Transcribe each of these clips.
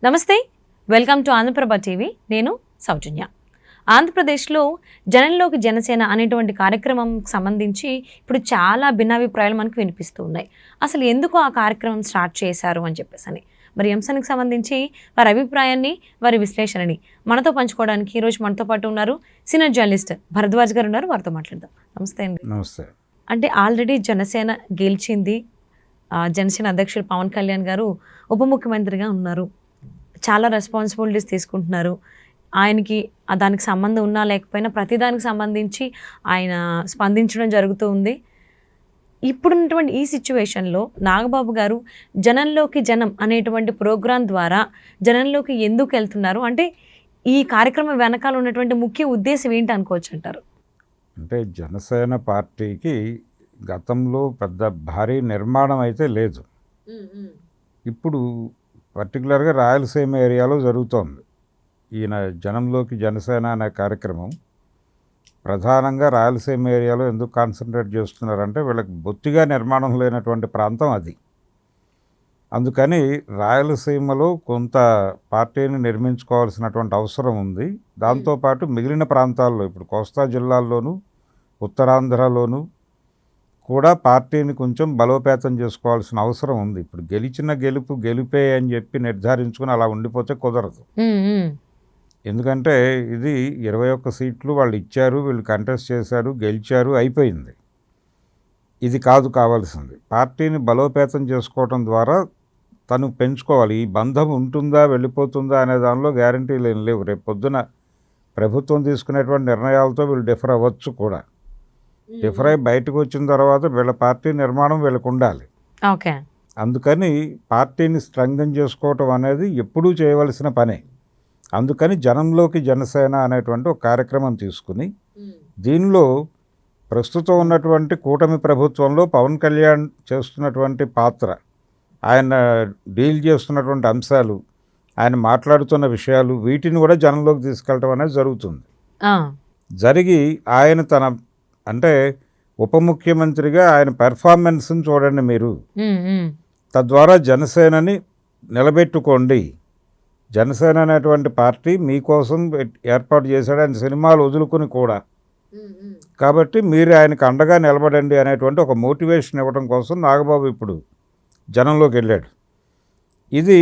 నమస్తే, welcome to Andhraprabha TV. నేను సౌజన్య. ఆంధ్రప్రదేశ్లో జనంలోకి జనసేన అనేటువంటి కార్యక్రమం సంబంధించి ఇప్పుడు చాలా భిన్నాభిప్రాయాలు మనకు వినిపిస్తూ ఉన్నాయి. అసలు ఎందుకు ఆ కార్యక్రమం స్టార్ట్ చేశారు అని చెప్పేసి మరి అంశానికి సంబంధించి వారి అభిప్రాయాన్ని, వారి విశ్లేషణని మనతో పంచుకోవడానికి ఈరోజు మనతో పాటు ఉన్నారు సీనియర్ జర్నలిస్ట్ భరద్వాజ్ గారు ఉన్నారు. వారితో మాట్లాడదాం. నమస్తే అండి. నమస్తే. అంటే ఆల్రెడీ జనసేన గెలిచింది. జనసేన అధ్యక్షుడు పవన్ కళ్యాణ్ గారు ఉప ముఖ్యమంత్రిగా ఉన్నారు. చాలా రెస్పాన్సిబిలిటీస్ తీసుకుంటున్నారు. ఆయనకి దానికి సంబంధం ఉన్నా లేకపోయినా ప్రతిదానికి సంబంధించి ఆయన స్పందించడం జరుగుతూ ఉంది. ఇప్పుడున్నటువంటి ఈ సిచ్యువేషన్లో నాగబాబు గారు జనంలోకి జనం అనేటువంటి ప్రోగ్రాం ద్వారా జనంలోకి ఎందుకు వెళ్తున్నారు? అంటే ఈ కార్యక్రమం వెనకాల ఉన్నటువంటి ముఖ్య ఉద్దేశం ఏంటి అనుకోవచ్చు అంటారు? అంటే జనసేన పార్టీకి గతంలో పెద్ద భారీ నిర్మాణం అయితే లేదు. ఇప్పుడు పర్టికులర్గా రాయలసీమ ఏరియాలో జరుగుతోంది ఈయన జనంలోకి జనసేన అనే కార్యక్రమం. ప్రధానంగా రాయలసీమ ఏరియాలో ఎందుకు కాన్సన్ట్రేట్ చేస్తున్నారంటే వీళ్ళకి బొత్తిగా నిర్మాణం లేనటువంటి ప్రాంతం అది. అందుకని రాయలసీమలో కొంత పార్టీని నిర్మించుకోవాల్సినటువంటి అవసరం ఉంది. దాంతోపాటు మిగిలిన ప్రాంతాల్లో ఇప్పుడు కోస్తా జిల్లాల్లోనూ ఉత్తరాంధ్రలోనూ కూడా పార్టీని కొంచెం బలోపేతం చేసుకోవాల్సిన అవసరం ఉంది. ఇప్పుడు గెలిచిన గెలిపే అని చెప్పి నిర్ధారించుకుని అలా ఉండిపోతే కుదరదు. ఎందుకంటే ఇది 21 సీట్లు వాళ్ళు ఇచ్చారు, వీళ్ళు కంటెస్ట్ చేశారు, గెలిచారు, అయిపోయింది. ఇది కాదు కావాల్సింది. పార్టీని బలోపేతం చేసుకోవటం ద్వారా తను పెంచుకోవాలి. ఈ బంధం ఉంటుందా వెళ్ళిపోతుందా అనే దానిలో గ్యారంటీలు ఏం లేవు. రేపు పొద్దున ప్రభుత్వం తీసుకునేటువంటి నిర్ణయాలతో వీళ్ళు డిఫర్ అవ్వచ్చు కూడా. డిఫర్ అయి బయటకు వచ్చిన తర్వాత వీళ్ళ పార్టీ నిర్మాణం వీళ్ళకు ఉండాలి. ఓకే. అందుకని పార్టీని స్ట్రెంగ్థెన్ చేసుకోవటం అనేది ఎప్పుడూ చేయవలసిన పనే. అందుకని జనంలోకి జనసేన అనేటువంటి ఒక కార్యక్రమం తీసుకుని దీనిలో ప్రస్తుతం ఉన్నటువంటి కూటమి ప్రభుత్వంలో పవన్ కళ్యాణ్ చేస్తున్నటువంటి పాత్ర, ఆయన డీల్ చేస్తున్నటువంటి అంశాలు, ఆయన మాట్లాడుతున్న విషయాలు, వీటిని కూడా జనంలోకి తీసుకెళ్ళటం అనేది జరుగుతుంది. జరిగి ఆయన తన అంటే ఉప ముఖ్యమంత్రిగా ఆయన పెర్ఫార్మెన్స్ని చూడండి మీరు. తద్వారా జనసేనని నిలబెట్టుకోండి. జనసేన అనేటువంటి పార్టీ మీకోసం ఏర్పాటు చేశాడు, ఆయన సినిమాలు వదులుకుని కూడా. కాబట్టి మీరు ఆయనకు అండగా నిలబడండి అనేటువంటి ఒక మోటివేషన్ ఇవ్వడం కోసం నాగబాబు ఇప్పుడు జనంలోకి వెళ్ళాడు. ఇది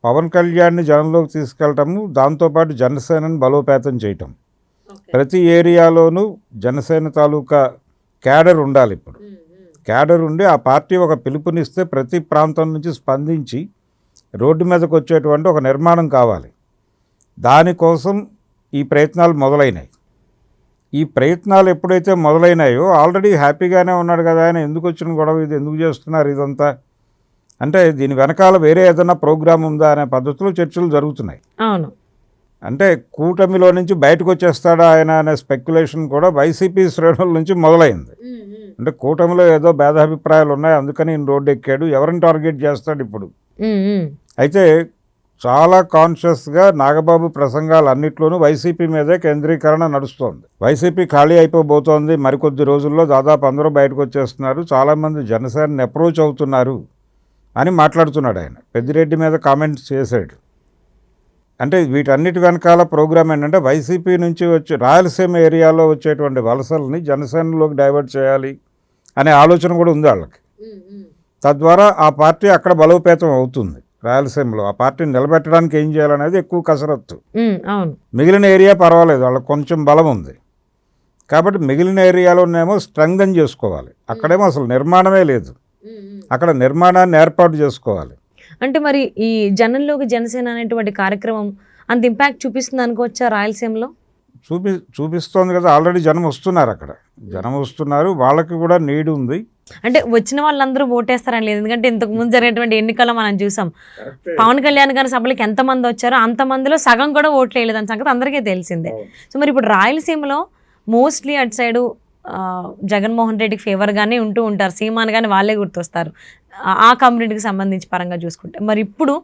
పవన్ కళ్యాణ్ని జనంలోకి తీసుకెళ్ళటము, దాంతోపాటు జనసేనని బలోపేతం చేయటం. ప్రతి ఏరియాలోనూ జనసేన తాలూకా క్యాడర్ ఉండాలి. ఇప్పుడు క్యాడర్ ఉండి ఆ పార్టీ ఒక పిలుపునిస్తే ప్రతి ప్రాంతం నుంచి స్పందించి రోడ్డు మీదకి వచ్చేటువంటి ఒక నిర్మాణం కావాలి. దానికోసం ఈ ప్రయత్నాలు మొదలైనాయి. ఈ ప్రయత్నాలు ఎప్పుడైతే మొదలైనాయో ఆల్రెడీ హ్యాపీగానే ఉన్నాడు కదా ఆయన, ఎందుకు వచ్చిన గొడవ, ఇది ఎందుకు చేస్తున్నారు ఇదంతా అంటే దీని వెనకాల వేరే ఏదైనా ప్రోగ్రామ్ ఉందా అనే పద్ధతిలో చర్చలు జరుగుతున్నాయి. అవును. అంటే కూటమిలో నుంచి బయటకు వచ్చేస్తాడా ఆయన అనే స్పెక్యులేషన్ కూడా వైసీపీ శ్రేణుల నుంచి మొదలైంది. అంటే కూటమిలో ఏదో భేదాభిప్రాయాలు ఉన్నాయి, అందుకని ఈయన రోడ్డు ఎక్కాడు, ఎవరిని టార్గెట్ చేస్తాడు ఇప్పుడు. అయితే చాలా కాన్షియస్గా నాగబాబు ప్రసంగాలు అన్నిట్లోనూ వైసీపీ మీదే కేంద్రీకరణ నడుస్తోంది. వైసీపీ ఖాళీ అయిపోబోతోంది, మరికొద్ది రోజుల్లో దాదాపు అందరూ బయటకు వచ్చేస్తున్నారు, చాలామంది జనసేనని అప్రోచ్ అవుతున్నారు అని మాట్లాడుతున్నాడు ఆయన. పెద్దిరెడ్డి మీద కామెంట్స్ చేశాడు. అంటే వీటన్నిటి వెనకాల ప్రోగ్రామ్ ఏంటంటే వైసీపీ నుంచి వచ్చి రాయలసీమ ఏరియాలో వచ్చేటువంటి వలసల్ని జనసేనలోకి డైవర్ట్ చేయాలి అనే ఆలోచన కూడా ఉంది వాళ్ళకి. తద్వారా ఆ పార్టీ అక్కడ బలోపేతం అవుతుంది. రాయలసీమలో ఆ పార్టీని నిలబెట్టడానికి ఏం చేయాలనేది ఎక్కువ కసరత్తు. మిగిలిన ఏరియా పర్వాలేదు, వాళ్ళకి కొంచెం బలం ఉంది కాబట్టి మిగిలిన ఏరియాలోనేమో స్ట్రెంగ్థెన్ చేసుకోవాలి. అక్కడేమో అసలు నిర్మాణమే లేదు, అక్కడ నిర్మాణాన్ని ఏర్పాటు చేసుకోవాలి. అంటే మరి ఈ జనంలోకి జనసేన అనేటువంటి కార్యక్రమం అంత ఇంపాక్ట్ చూపిస్తుంది అనుకోవచ్చా రాయలసీమలో? చూపిస్తోంది కదా. ఆల్రెడీ జనం వస్తున్నారు, అక్కడ జనం వస్తున్నారు, వాళ్ళకి కూడా నీడ్ ఉంది. అంటే వచ్చిన వాళ్ళందరూ ఓటేస్తారని లేదు, ఎందుకంటే ఇంతకు ముందు జరిగినటువంటి ఎన్నికల్లో మనం చూసాం పవన్ కళ్యాణ్ గారి సభలకి ఎంతమంది వచ్చారో అంతమందిలో సగం కూడా ఓట్లు వేయలేదు అని సంగతి అందరికీ తెలిసిందే. సో మరి ఇప్పుడు రాయలసీమలో మోస్ట్లీ అటు సైడు జగన్మోహన్ రెడ్డికి ఫేవర్గానే ఉంటూ ఉంటారు, సీమాన్ కానీ వాళ్ళే గుర్తొస్తారు ఆ కమ్యూనిటీకి సంబంధించి పరంగా చూసుకుంటే. మరి ఇప్పుడు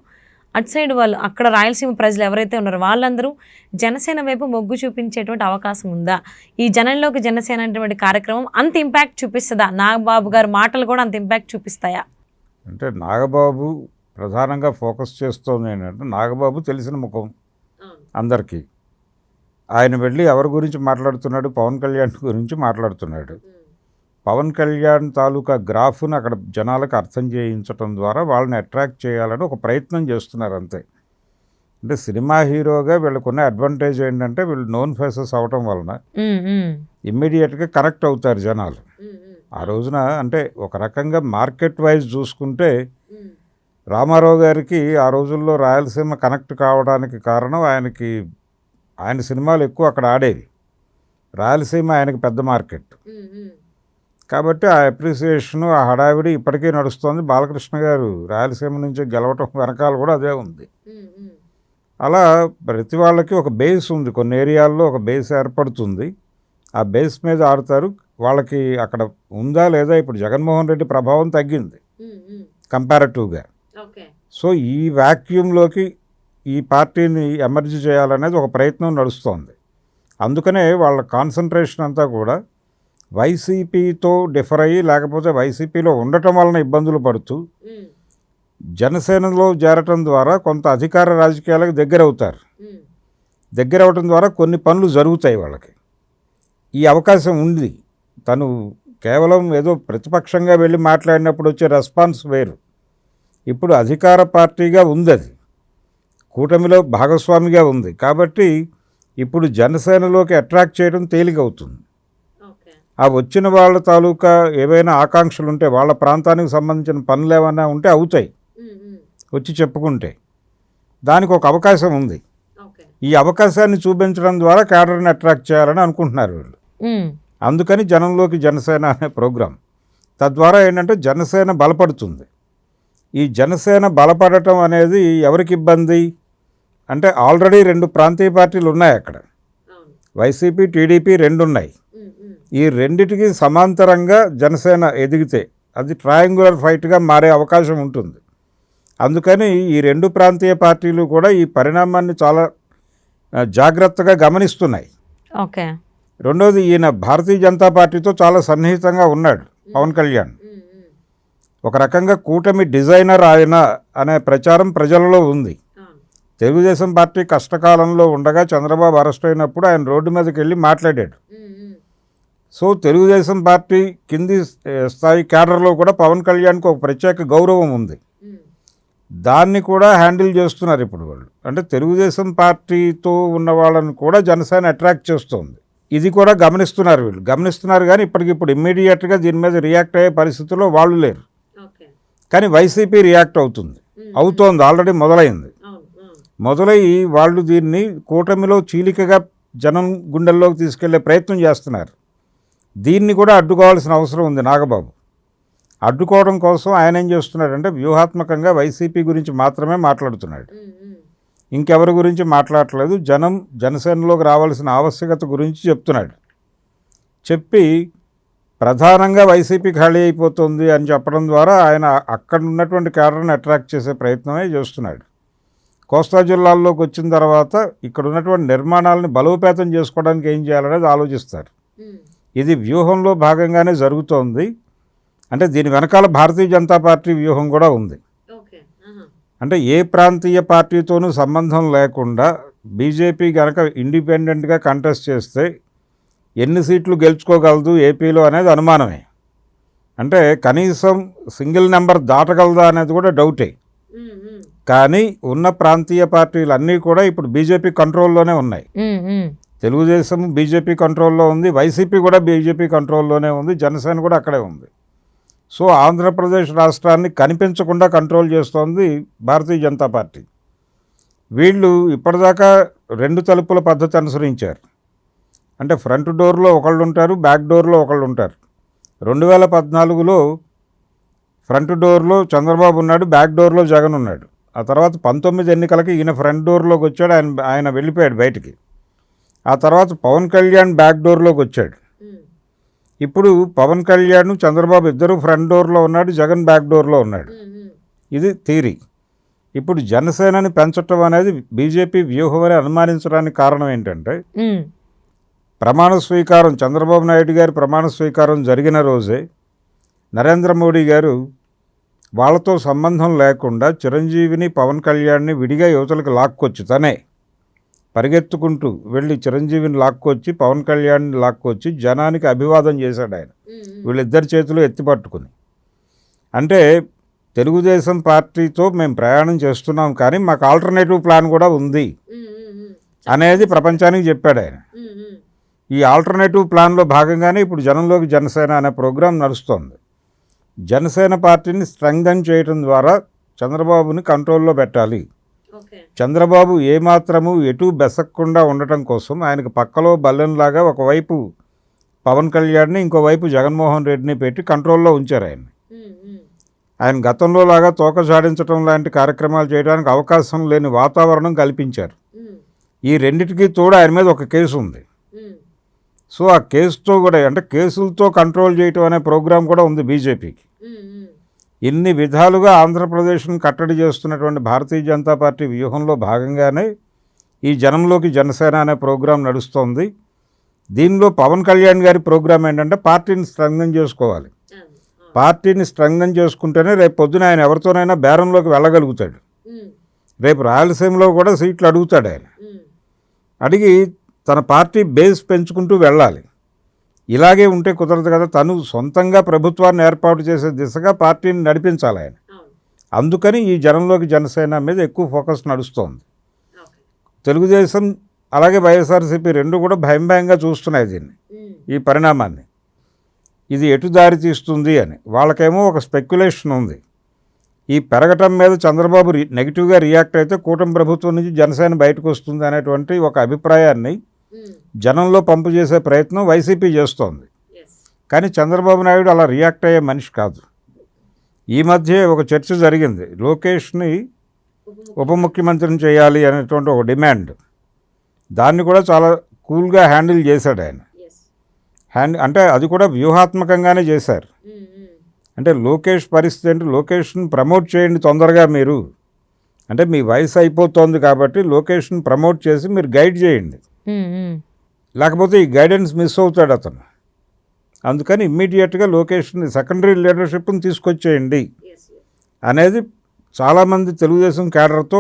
అటు సైడ్ వాళ్ళు అక్కడ రాయలసీమ ప్రజలు ఎవరైతే ఉన్నారో వాళ్ళందరూ జనసేన వైపు మొగ్గు చూపించేటువంటి అవకాశం ఉందా? ఈ జనంలోకి జనసేన అనేటువంటి కార్యక్రమం అంత ఇంపాక్ట్ చూపిస్తుందా? నాగబాబు గారి మాటలు కూడా అంత ఇంపాక్ట్ చూపిస్తాయా? అంటే నాగబాబు ప్రధానంగా ఫోకస్ చేస్తోంది ఏంటంటే నాగబాబు తెలిసిన ముఖం అందరికీ. ఆయన వెళ్ళి ఎవరి గురించి మాట్లాడుతున్నాడు? పవన్ కళ్యాణ్ గురించి మాట్లాడుతున్నాడు. పవన్ కళ్యాణ్ తాలూకా గ్రాఫ్ను అక్కడ జనాలకు అర్థం చేయించడం ద్వారా వాళ్ళని అట్రాక్ట్ చేయాలని ఒక ప్రయత్నం చేస్తున్నారు అంతే. అంటే సినిమా హీరోగా వీళ్ళకున్న అడ్వాంటేజ్ ఏంటంటే వీళ్ళు నోన్ ఫేసెస్ అవటం వలన ఇమ్మీడియట్గా కనెక్ట్ అవుతారు జనాలు. ఆ రోజున అంటే ఒక రకంగా మార్కెట్ వైజ్ చూసుకుంటే రామారావు గారికి ఆ రోజుల్లో రాయలసీమ కనెక్ట్ కావడానికి కారణం ఆయన సినిమాలు ఎక్కువ అక్కడ ఆడేవి. రాయలసీమ ఆయనకి పెద్ద మార్కెట్ కాబట్టి ఆ అప్రిసియేషను ఆ హడావిడి ఇప్పటికీ నడుస్తుంది. బాలకృష్ణ గారు రాయలసీమ నుంచి గెలవటం వెనకాల కూడా అదే ఉంది. అలా ప్రతి వాళ్ళకి ఒక బేస్ ఉంది, కొన్ని ఏరియాల్లో ఒక బేస్ ఏర్పడుతుంది. ఆ బేస్ మీద ఆడతారు. వాళ్ళకి అక్కడ ఉందా లేదా? ఇప్పుడు జగన్మోహన్ రెడ్డి ప్రభావం తగ్గింది కంపారిటివ్గా. సో ఈ వ్యాక్యూమ్లోకి ఈ పార్టీని ఎమర్జ్ చేయాలనేది ఒక ప్రయత్నం నడుస్తోంది. అందుకనే వాళ్ళ కాన్సన్ట్రేషన్ అంతా కూడా వైసీపీతో డిఫర్ అయ్యి లేకపోతే వైసీపీలో ఉండటం వలన ఇబ్బందులు పడుతూ జనసేనలో చేరటం ద్వారా కొంత అధికార రాజకీయాలకు దగ్గర అవుతారు. దగ్గర అవటం ద్వారా కొన్ని పనులు జరుగుతాయి వాళ్ళకి. ఈ అవకాశం ఉంది. తను కేవలం ఏదో ప్రతిపక్షంగా వెళ్ళి మాట్లాడినప్పుడు వచ్చే రెస్పాన్స్ వేరు. ఇప్పుడు అధికార పార్టీగా ఉంది, అది కూటమిలో భాగస్వామిగా ఉంది. కాబట్టి ఇప్పుడు జనసేనలోకి అట్రాక్ట్ చేయడం తేలికవుతుంది. ఆ వచ్చిన వాళ్ళ తాలూకా ఏవైనా ఆకాంక్షలు ఉంటే, వాళ్ళ ప్రాంతానికి సంబంధించిన పనులు ఏమైనా ఉంటే అవుతాయి వచ్చి చెప్పుకుంటే. దానికి ఒక అవకాశం ఉంది. ఈ అవకాశాన్ని చూపించడం ద్వారా క్యాడర్ని అట్రాక్ట్ చేయాలని అనుకుంటున్నారు వీళ్ళు. అందుకని జనంలోకి జనసేన అనే ప్రోగ్రాం. తద్వారా ఏంటంటే జనసేన బలపడుతుంది. ఈ జనసేన బలపడటం అనేది ఎవరికి ఇబ్బంది అంటే, ఆల్రెడీ 2 ప్రాంతీయ పార్టీలు ఉన్నాయి అక్కడ. వైసీపీ, టీడీపీ 2 ఉన్నాయి. ఈ రెండిటికి సమాంతరంగా జనసేన ఎదిగితే అది ట్రయాంగులర్ ఫైట్గా మారే అవకాశం ఉంటుంది. అందుకని ఈ 2 ప్రాంతీయ పార్టీలు కూడా ఈ పరిణామాన్ని చాలా జాగ్రత్తగా గమనిస్తున్నాయి. ఓకే. రెండోది, ఈయన భారతీయ జనతా పార్టీతో చాలా సన్నిహితంగా ఉన్నాడు పవన్ కళ్యాణ్. ఒక రకంగా కూటమి డిజైనర్ ఆయన అనే ప్రచారం ప్రజలలో ఉంది. తెలుగుదేశం పార్టీ కష్టకాలంలో ఉండగా చంద్రబాబు అరెస్ట్ అయినప్పుడు ఆయన రోడ్డు మీదకి వెళ్ళి మాట్లాడాడు. సో తెలుగుదేశం పార్టీ కింది స్థాయి క్యాడర్లో కూడా పవన్ కళ్యాణ్కి ఒక ప్రత్యేక గౌరవం ఉంది. దాన్ని కూడా హ్యాండిల్ చేస్తున్నారు ఇప్పుడు వాళ్ళు. అంటే తెలుగుదేశం పార్టీతో ఉన్న వాళ్ళని కూడా జనసేన అట్రాక్ట్ చేస్తుంది. ఇది కూడా గమనిస్తున్నారు వీళ్ళు. గమనిస్తున్నారు కానీ ఇప్పటికిప్పుడు ఇమ్మీడియట్గా దీని మీద రియాక్ట్ అయ్యే పరిస్థితుల్లో వాళ్ళు లేరు. కానీ వైసీపీ రియాక్ట్ అవుతోంది, ఆల్రెడీ మొదలయ్యి వాళ్ళు దీన్ని కూటమిలో చీలికగా జనం గుండెల్లోకి తీసుకెళ్లే ప్రయత్నం చేస్తున్నారు. దీన్ని కూడా అడ్డుకోవాల్సిన అవసరం ఉంది నాగబాబు. అడ్డుకోవడం కోసం ఆయన ఏం చేస్తున్నాడంటే వ్యూహాత్మకంగా వైసీపీ గురించి మాత్రమే మాట్లాడుతున్నాడు. ఇంకెవరి గురించి మాట్లాడట్లేదు. జనసేనలోకి రావాల్సిన ఆవశ్యకత గురించి చెప్తున్నాడు. చెప్పి ప్రధానంగా వైసీపీ ఖాళీ అయిపోతుంది అని చెప్పడం ద్వారా ఆయన అక్కడ ఉన్నటువంటి క్యాడర్ని అట్రాక్ట్ చేసే ప్రయత్నమే చేస్తున్నాడు. కోస్తా జిల్లాల్లోకి వచ్చిన తర్వాత ఇక్కడ ఉన్నటువంటి నిర్మాణాలను బలోపేతం చేసుకోవడానికి ఏం చేయాలనేది ఆలోచిస్తారు. ఇది వ్యూహంలో భాగంగానే జరుగుతోంది. అంటే దీని వెనకాల భారతీయ జనతా పార్టీ వ్యూహం కూడా ఉంది. అంటే ఏ ప్రాంతీయ పార్టీతోనూ సంబంధం లేకుండా బీజేపీ కనుక ఇండిపెండెంట్గా కంటెస్ట్ చేస్తే ఎన్ని సీట్లు గెలుచుకోగలదు ఏపీలో అనేది అనుమానమే. అంటే కనీసం సింగిల్ నెంబర్ దాటగలదా అనేది కూడా డౌటే. కానీ ఉన్న ప్రాంతీయ పార్టీలు అన్నీ కూడా ఇప్పుడు బీజేపీ కంట్రోల్లోనే ఉన్నాయి. తెలుగుదేశం బీజేపీ కంట్రోల్లో ఉంది, వైసీపీ కూడా బీజేపీ కంట్రోల్లోనే ఉంది, జనసేన కూడా అక్కడే ఉంది. సో ఆంధ్రప్రదేశ్ రాష్ట్రాన్ని కనిపించకుండా కంట్రోల్ చేస్తోంది భారతీయ జనతా పార్టీ. వీళ్ళు ఇప్పటిదాకా 2 తలుపుల పద్ధతి అనుసరించారు. అంటే ఫ్రంట్ డోర్లో ఒకళ్ళు ఉంటారు, బ్యాక్ డోర్లో ఒకళ్ళు ఉంటారు. 2014లో ఫ్రంట్ డోర్లో చంద్రబాబు ఉన్నాడు, బ్యాక్ డోర్లో జగన్ ఉన్నాడు. ఆ తర్వాత 19 ఎన్నికలకి ఈయన ఫ్రంట్ డోర్లోకి వచ్చాడు, ఆయన వెళ్ళిపోయాడు బయటికి. ఆ తర్వాత పవన్ కళ్యాణ్ బ్యాక్ డోర్లోకి వచ్చాడు. ఇప్పుడు పవన్ కళ్యాణ్ చంద్రబాబు ఇద్దరు ఫ్రంట్ డోర్లో ఉన్నాడు, జగన్ బ్యాక్ డోర్లో ఉన్నాడు. ఇది థియరీ. ఇప్పుడు జనసేనని పెంచటం అనేది బీజేపీ వ్యూహం అని అనుమానించడానికి కారణం ఏంటంటే, ప్రమాణ స్వీకారం చంద్రబాబు నాయుడు గారి ప్రమాణ స్వీకారం జరిగిన రోజే నరేంద్ర మోడీ గారు వాళ్ళతో సంబంధం లేకుండా చిరంజీవిని పవన్ కళ్యాణ్ని విడిగా యువతలకు లాక్కొచ్చి తనే పరిగెత్తుకుంటూ వెళ్ళి చిరంజీవిని లాక్కొచ్చి పవన్ కళ్యాణ్ని లాక్కొచ్చి జనానికి అభివాదం చేశాడు ఆయన వీళ్ళిద్దరి చేతులు ఎత్తిపట్టుకుని. అంటే తెలుగుదేశం పార్టీతో మేము ప్రయాణం చేస్తున్నాం కానీ మాకు ఆల్టర్నేటివ్ ప్లాన్ కూడా ఉంది అనేది ప్రపంచానికి చెప్పాడు ఆయన. ఈ ఆల్టర్నేటివ్ ప్లాన్లో భాగంగానే ఇప్పుడు జనంలోకి జనసేన అనే ప్రోగ్రాం నడుస్తోంది. జనసేన పార్టీని స్ట్రెంగ్థన్ చేయడం ద్వారా చంద్రబాబుని కంట్రోల్లో పెట్టాలి. చంద్రబాబు ఏమాత్రము ఎటు బెసక్కుండా ఉండటం కోసం ఆయనకు పక్కలో బల్లెంలాగా ఒకవైపు పవన్ కళ్యాణ్ని ఇంకోవైపు జగన్మోహన్ రెడ్డిని పెట్టి కంట్రోల్లో ఉంచారు ఆయన. ఆయన గతంలో లాగా తోక జాడించడం లాంటి కార్యక్రమాలు చేయడానికి అవకాశం లేని వాతావరణం కల్పించారు. ఈ రెండిటికి తోడు ఆయన మీద ఒక కేసు ఉంది. సో ఆ కేసుతో కూడా అంటే కేసులతో కంట్రోల్ చేయటం అనే ప్రోగ్రాం కూడా ఉంది బీజేపీకి. ఇన్ని విధాలుగా ఆంధ్రప్రదేశ్ను కట్టడి చేస్తున్నటువంటి భారతీయ జనతా పార్టీ వ్యూహంలో భాగంగానే ఈ జనంలోకి జనసేన అనే ప్రోగ్రాం నడుస్తోంది. దీనిలో పవన్ కళ్యాణ్ గారి ప్రోగ్రాం ఏంటంటే పార్టీని స్ట్రెంగ్థన్ చేసుకోవాలి. పార్టీని స్ట్రెంగ్థన్ చేసుకుంటేనే రేపు పొద్దున ఆయన ఎవరితోనైనా బేరంలోకి వెళ్ళగలుగుతాడు. రేపు రాయలసీమలో కూడా సీట్లు అడుగుతాడు ఆయన. అడిగి తన పార్టీ బేస్ పెంచుకుంటూ వెళ్ళాలి. ఇలాగే ఉంటే కుదరదు కదా. తను సొంతంగా ప్రభుత్వాన్ని ఏర్పాటు చేసే దిశగా పార్టీని నడిపించాలి ఆయన. అందుకని ఈ జనంలోకి జనసేన మీద ఎక్కువ ఫోకస్ నడుస్తోంది. తెలుగుదేశం అలాగే వైఎస్ఆర్సీపీ రెండు కూడా భయంగా చూస్తున్నాయి దీన్ని, ఈ పరిణామాన్ని. ఇది ఎటు దారి తీస్తుంది అని వాళ్ళకేమో ఒక స్పెక్యులేషన్ ఉంది. ఈ పెరగటం మీద చంద్రబాబు నెగిటివ్గా రియాక్ట్ అయితే కూటమి ప్రభుత్వం నుంచి జనసేన బయటకు వస్తుంది అనేటువంటి ఒక అభిప్రాయాన్ని జనంలో పంపు చేసే ప్రయత్నం వైసీపీ చేస్తోంది. కానీ చంద్రబాబు నాయుడు అలా రియాక్ట్ అయ్యే మనిషి కాదు. ఈ మధ్య ఒక చర్చ జరిగింది, లోకేష్ని ఉప ముఖ్యమంత్రిని చేయాలి అనేటువంటి ఒక డిమాండ్. దాన్ని కూడా చాలా కూల్గా హ్యాండిల్ చేశాడు ఆయన. అంటే అది కూడా వ్యూహాత్మకంగానే చేశారు. అంటే లోకేష్ పరిస్థితి అంటే లోకేష్ని ప్రమోట్ చేయండి తొందరగా మీరు, అంటే మీ వయసు అయిపోతుంది కాబట్టి లోకేష్ని ప్రమోట్ చేసి మీరు గైడ్ చేయండి, లేకపోతే ఈ గైడెన్స్ మిస్ అవుతాడు అతను. అందుకని ఇమ్మీడియట్గా లోకేష్ని సెకండరీ లీడర్షిప్ని తీసుకొచ్చేయండి అనేది చాలామంది తెలుగుదేశం క్యాడర్తో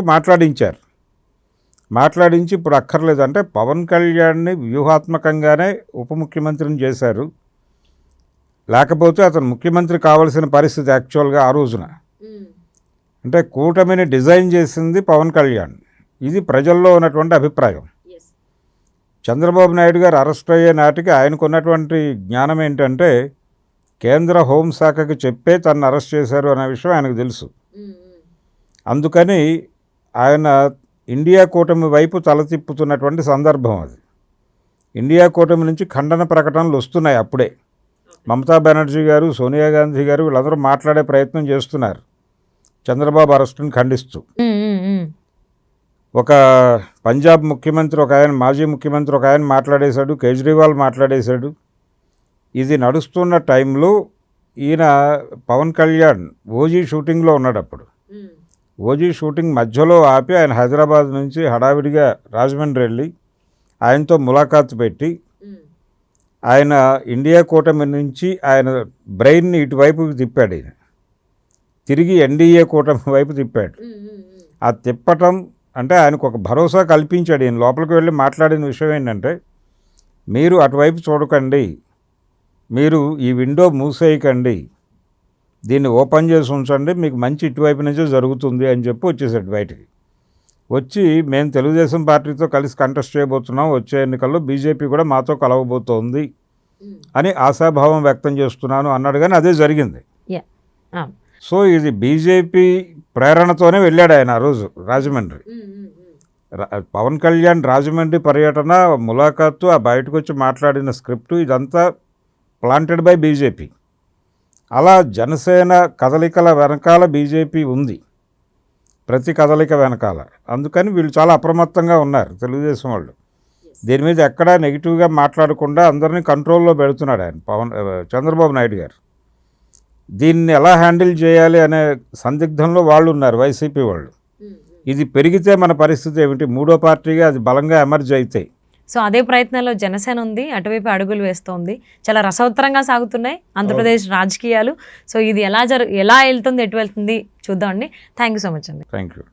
మాట్లాడించి ఇప్పుడు అక్కర్లేదు అంటే పవన్ కళ్యాణ్ని వ్యూహాత్మకంగానే ఉప ముఖ్యమంత్రిని చేశారు. లేకపోతే అతను ముఖ్యమంత్రి కావాల్సిన పరిస్థితి యాక్చువల్గా ఆ రోజున. అంటే కూటమిని డిజైన్ చేసింది పవన్ కళ్యాణ్. ఇది ప్రజల్లో ఉన్నటువంటి అభిప్రాయం. చంద్రబాబు నాయుడు గారు అరెస్ట్ అయ్యే నాటికి ఆయనకున్నటువంటి జ్ఞానం ఏంటంటే కేంద్ర హోంశాఖకి చెప్పే తనను అరెస్ట్ చేశారు అనే విషయం ఆయనకు తెలుసు. అందుకని ఆయన ఇండియా కూటమి వైపు తల తిప్పుతున్నటువంటి సందర్భం అది. ఇండియా కూటమి నుంచి ఖండన ప్రకటనలు వస్తున్నాయి అప్పుడే. మమతా బెనర్జీ గారు, సోనియా గాంధీ గారు వీళ్ళందరూ మాట్లాడే ప్రయత్నం చేస్తున్నారు చంద్రబాబు అరెస్టుని ఖండిస్తూ. ఒక పంజాబ్ ముఖ్యమంత్రి ఒక ఆయన, మాజీ ముఖ్యమంత్రి ఒక ఆయన మాట్లాడేశాడు, కేజ్రీవాల్ మాట్లాడేశాడు. ఇది నడుస్తున్న టైంలో ఈయన పవన్ కళ్యాణ్ ఓజీ షూటింగ్లో ఉన్నాడు. అప్పుడు ఓజీ షూటింగ్ మధ్యలో ఆపి ఆయన హైదరాబాద్ నుంచి హడావిడిగా రాజమండ్రి వెళ్ళి ఆయనతో ములాఖాత్ పెట్టి ఆయన ఇండియా కూటమి నుంచి ఆయన బ్రెయిన్ని ఇటువైపుకి తిప్పాడు. ఈయన తిరిగి ఎన్డీఏ కూటమి వైపు తిప్పాడు. ఆ తిప్పటం అంటే ఆయనకు ఒక భరోసా కల్పించాడు. ఈయన లోపలికి వెళ్ళి మాట్లాడిన విషయం ఏంటంటే మీరు అటువైపు చూడకండి, మీరు ఈ విండో మూసేయకండి, దీన్ని ఓపెన్ చేసి ఉంచండి, మీకు మంచి ఇటువైపు నుంచే జరుగుతుంది అని చెప్పి వచ్చేసాడు బయటికి. వచ్చి మేము తెలుగుదేశం పార్టీతో కలిసి కంటెస్ట్ చేయబోతున్నాం, వచ్చే ఎన్నికల్లో బీజేపీ కూడా మాతో కలవబోతోంది అని ఆశాభావం వ్యక్తం చేస్తున్నాను అన్నాడు. కానీ అదే జరిగింది. సో ఇది బీజేపీ ప్రేరణతోనే వెళ్ళాడు ఆయన ఆ రోజు రాజమండ్రి. పవన్ కళ్యాణ్ రాజమండ్రి పర్యటన, ములాఖాత్తు, ఆ బయటకు వచ్చి మాట్లాడిన స్క్రిప్టు ఇదంతా ప్లాంటెడ్ బై బీజేపీ. అలా జనసేన కదలికల వెనకాల బీజేపీ ఉంది, ప్రతి కదలిక వెనకాల. అందుకని వీళ్ళు చాలా అప్రమత్తంగా ఉన్నారు తెలుగుదేశం వాళ్ళు. దీని మీద ఎక్కడా నెగిటివ్గా మాట్లాడకుండా అందరినీ కంట్రోల్లో పెడుతున్నాడు ఆయన చంద్రబాబు నాయుడు గారు. దీన్ని ఎలా హ్యాండిల్ చేయాలి అనే సందిగ్ధంలో వాళ్ళు ఉన్నారు వైసీపీ వాళ్ళు. ఇది పెరిగితే మన పరిస్థితి ఏమిటి, మూడో పార్టీగా అది బలంగా ఎమర్జ్ అయితే. సో అదే ప్రయత్నంలో జనసేన ఉంది, అటువైపు అడుగులు వేస్తోంది. చాలా రసవత్తరంగా సాగుతున్నాయి ఆంధ్రప్రదేశ్ రాజకీయాలు. సో ఇది ఎలా వెళ్తుంది, ఎటు వెళ్తుంది చూద్దామండి. థ్యాంక్ యూ సో మచ్ అండి. Thank you.